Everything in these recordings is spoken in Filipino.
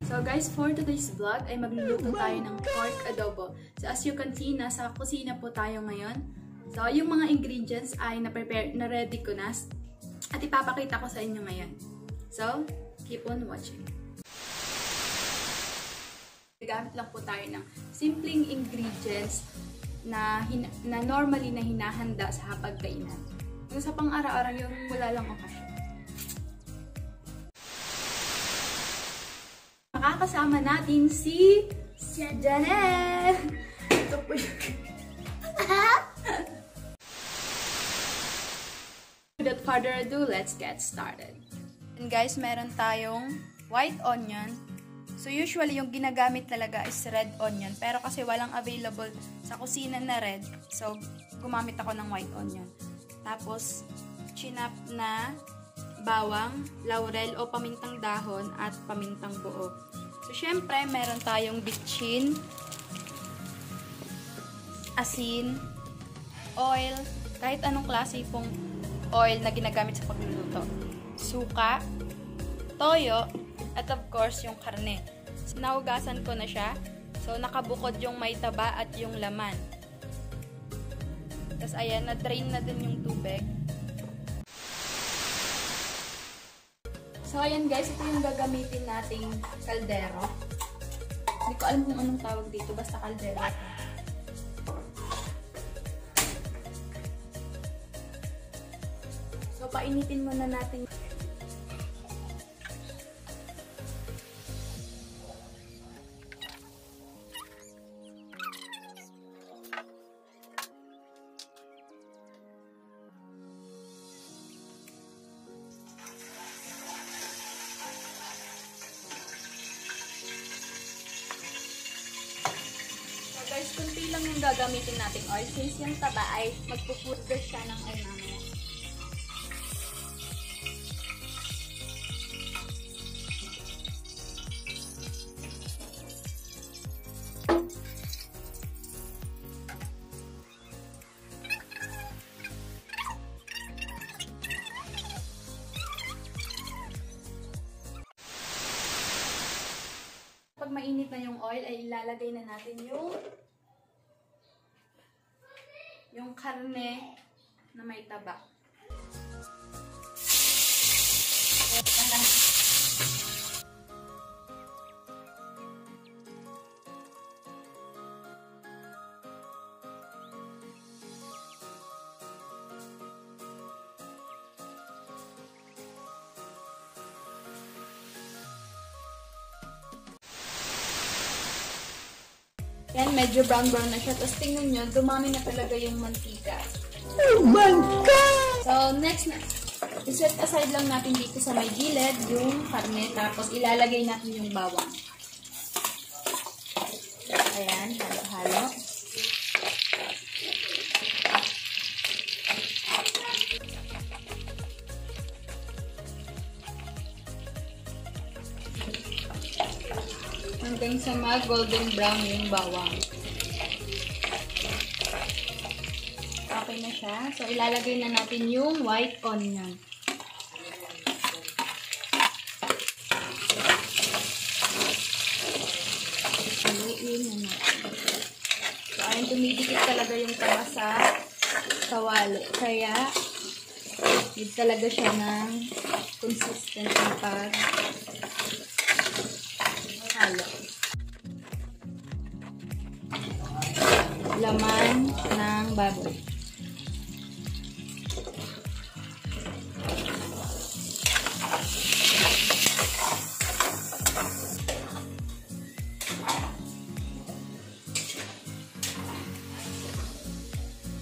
So guys, for today's vlog ay magluluto tayo ng pork adobo. So as you can see, nasa kusina po tayo ngayon. So yung mga ingredients ay na-prepare, na-ready ko na. At ipapakita ko sa inyo ngayon. So, keep on watching. Gagamit lang po tayo ng simpleng ingredients na normally na hinahanda sa hapagkainan. Yung sa pang-araw-araw yung wala lang okasyon. Makakasama natin si Janet! Ito po yung... Without further ado, let's get started. And guys, meron tayong white onion. So usually yung ginagamit talaga is red onion. Pero kasi walang available sa kusina na red, so gumamit ako ng white onion. Tapos, chinap na bawang, laurel o pamintang dahon at pamintang buo. So, syempre, meron tayong bitchin, asin, oil, kahit anong klase pong oil na ginagamit sa pagluluto. Suka, toyo, at of course, yung karne. So, nahugasan ko na siya. So, nakabukod yung may taba at yung laman. Tapos, ayan, na-drain na din yung tubig. So, ayan guys, ito yung gagamitin nating kaldero. Hindi ko alam kung anong tawag dito, basta kaldero. So, painitin muna natin. Guys, kunti lang yung gagamitin nating oil since yung taba ay magpupurder siya ng oil mamaya. Pag mainit na yung oil, ay ilalagay na natin yung karne na may taba. Yan, medyo brown na siya. Tapos tingnan nyo, dumami na talaga yung mantika. Oh my God! So, next na, iset aside lang natin dito sa may gilid yung karne. Tapos ilalagay natin yung bawang. Ayan, halo-halo. Hanggang sa mag-golden brown yung bawang. Okay na siya. So, ilalagay na natin yung white onion. Haluin na natin. So, ayun, tumidikit talaga yung taba sa kawali. Kaya, need talaga siya ng consistent na pag-halo. Laman ng baboy.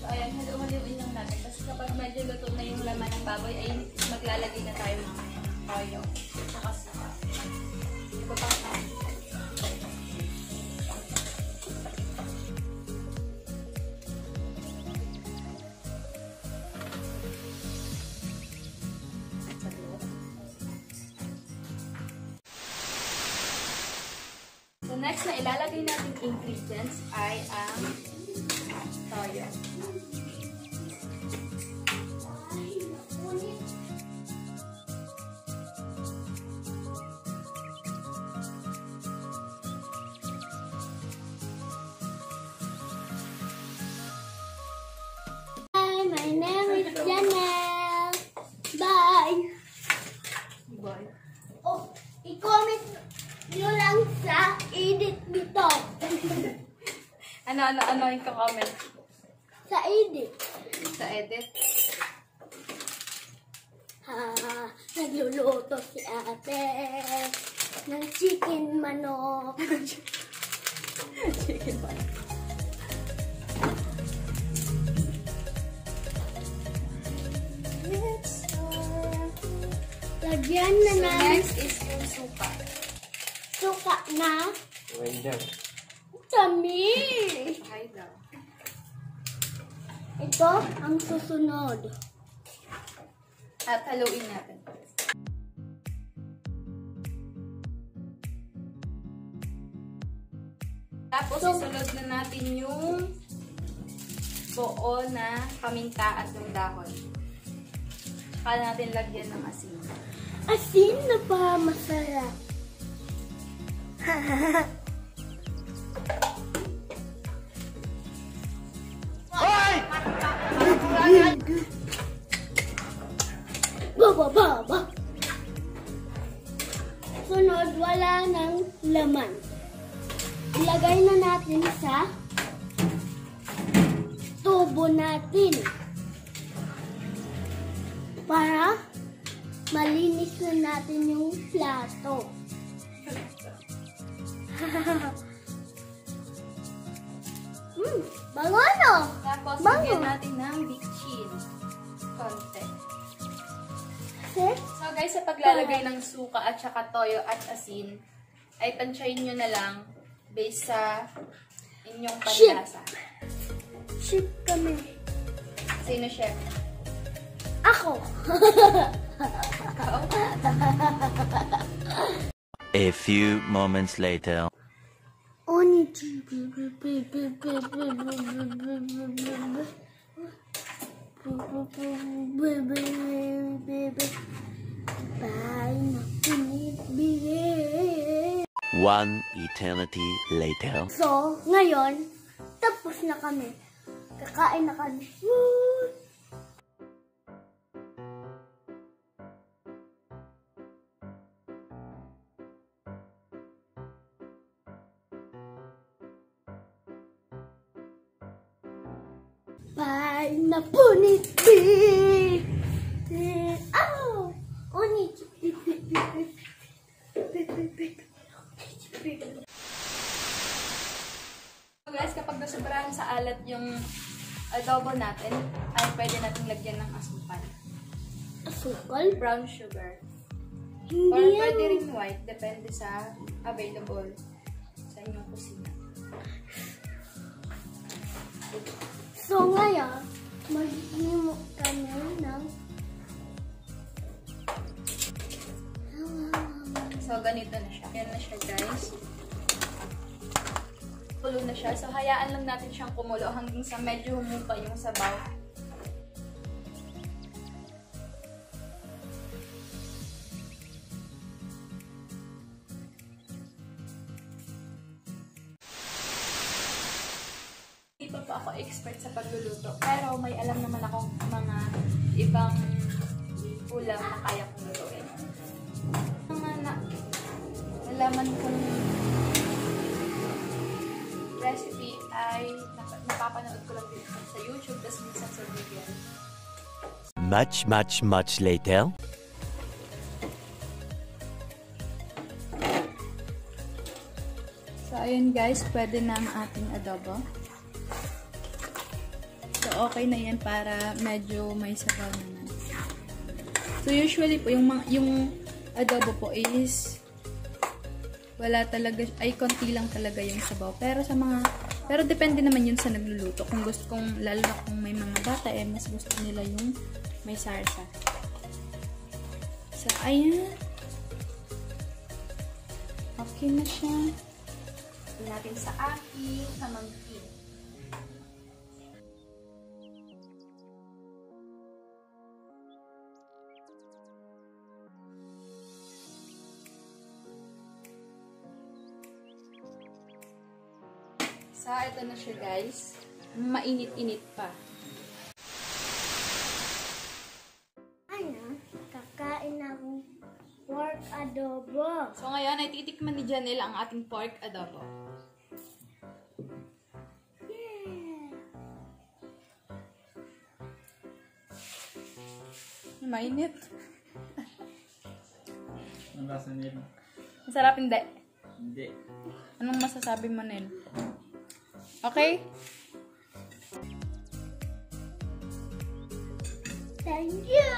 So, ayan, haluin lang natin. Kasi kapag medyo luto na yung laman ng baboy, ay maglalagay na tayo ng toyo. Saka suka. Iba pa tayo. So, next na ilalagay natin ingredients ay ang toyo. I-comment nyo lang sa edit nito. Ano yung comment? Sa edit. Sa edit? Nagluluto si ate ng chicken manok. Chicken manok. Lagyan na So, namin. next is yung suka. Suka na. Wait down. Dami. Hi daw. Ito ang susunod. At haluin natin. Tapos, isunod na natin yung buo na paminta at yung dahon. Saka natin lagyan ng asin. Asin na pa masarap. Baba. Sunod, wala ng laman. Ilagay na natin sa tubo natin. Para malinis na natin yung plato. Bango no? Tapos, Bango. lagyan natin ng bitchin. Konti. Kasi, So guys, sa paglalagay ng suka at saka toyo at asin, ay tansyahin nyo na lang based sa inyong panlasa. ship kami. Sino chef? Ako. A few moments later. Oni. One eternity later. So, ngayon, tapos na kami. Kakain na kami. Bye na punit. Oh! Oni. So guys, kapag nasobrahan sa alat yung adobo natin, ay pwede natin lagyan ng asukal. Asukal? Brown sugar. Hindi Or yan. pwede rin white, depende sa available sa inyong kusina. So ngayon, mag-himo kami ng So ganito na siya. Yan na siya guys. Kulo na siya. So hayaan lang natin siyang kumulo hanggang sa medyo humupa yung sabaw. Hindi pa ako expert sa pagluluto, pero may alam naman akong mga ibang ulam na kaya kong lutuin. Mga nalaman kong recipe ay napapanood ko lang dito sa YouTube, tapos minsan sa video. Much later. So, ayun guys, pwede na ang ating adobo. So, okay na yan para medyo may sabaw naman. So, usually po, yung adobo po is wala talaga, ay konti lang talaga yung sabaw. Pero depende naman yun sa nagluluto. Kung gusto kong, lalo na kung may mga bata, mas gusto nila yung may sarsa. So, ayan. Okay na siya. Lagyan natin sa aking pamangkin. So, ito na siya guys. Mainit-init pa. Ano, kakain ng pork adobo. So ngayon ay titikman ni Janelle ang ating pork adobo. Mainit. Ang lasa nila? Masarap hindi? Hindi. Anong masasabi mo, Nel? Okay? Thank you!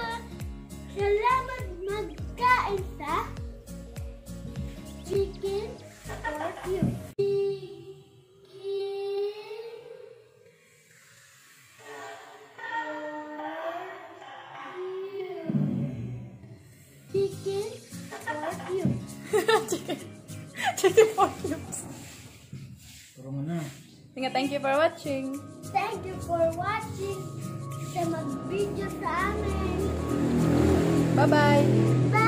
Salamat magkain sa chicken for you. Chicken for you. Chicken for you. Puro mo na. Thank you for watching. Thank you for watching sa mag-video sa amin. Bye-bye. Bye!